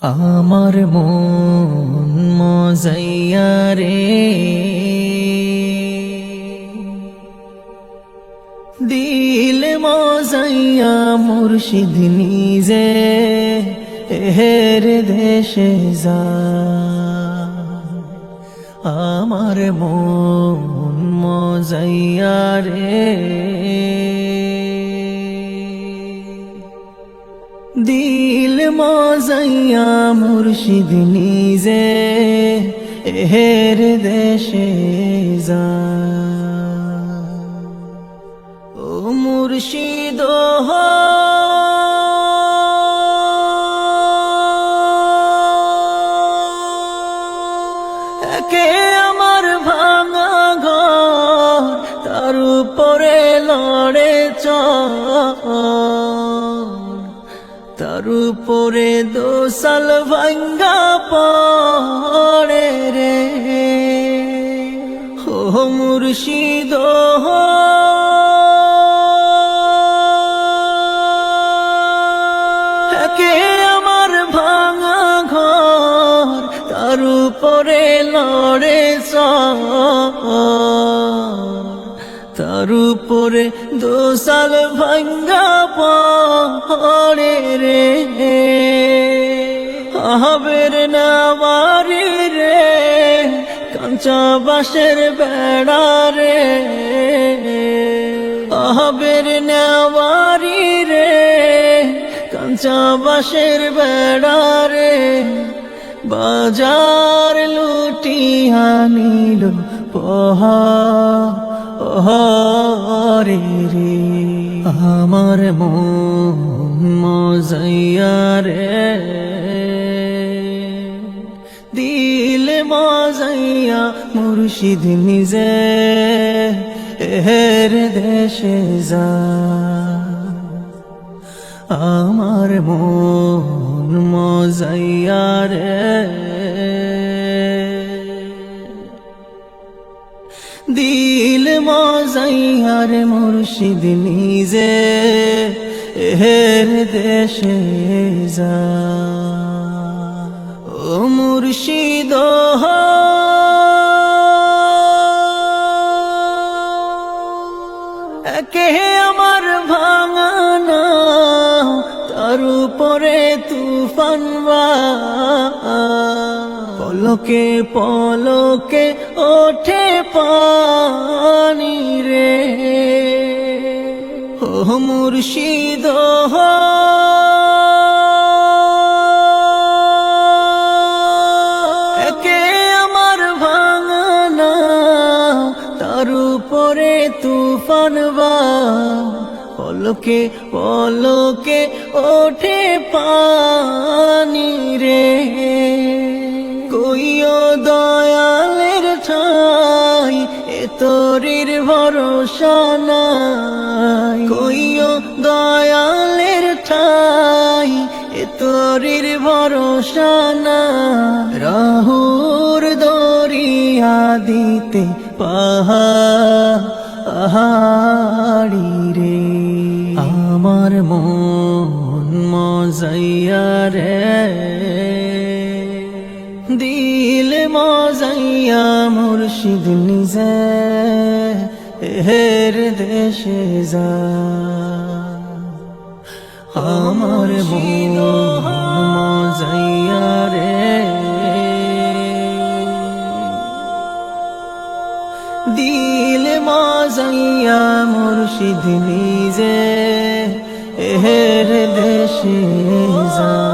আমার মন মজাইয়া রে, দিল মজাইয়া মুর্শিদ নিজে এর দেশে যায়। আমার মন মজাইয়া রে, দিল মজাইয়া মুর্শিদ নিজে এর দেশে যায়। ও মুর্শিদ একে আমার ভাঙা ঘর, তার উপরে লড়ে তার উপরে দোসাল ভাঙ্গা পড়ে রে। ও মুর্শিদ একে আমার ভাঙা ঘর, তার উপরে লড়ে তার উপরে দোসাল ভাঙ্গা পড়ে রে। আহবের নামারি রে, কাঁচা বাঁশের বেড়া রে। আহবের নামারি রে, কাঁচা বাঁশের বেড়া রে। বাজার লুটিয়া নিল পহারে রে। আমার মন মজাইয়া রে, দিল মজাইয়া মুর্শিদ নিজে এর দেশে যায়। আমার মন মজাইয়া রে, দিল মজাইয়া রে মুর্শিদ নিজে এর দেশে যায়। ও মুর্শিদ একে আমার ভাঙানা, তার উপরে তুফান পলকে পলকে ওঠে পানি রে। ও মুর্শিদ একে আমার ভাঙানা, তার উপরে তুফান পলকে পলকে ওঠে পানি রে। কইও দয়ালের ঠাই, এ তোরির ভরসা নাই। কইও দয়ালের ঠাই, এ তোরির ভরসা নাই। রাহুর দরিয়া দিতে পাহাড়ি রে। আমার মন মজাইয়া রে, দিল মজাইয়া মুর্শিদ নিজে এর দেশে যায়। আমার মন মজাইয়া রে, দিল মজাইয়া মুর্শিদ নিজে এর দেশে যায়।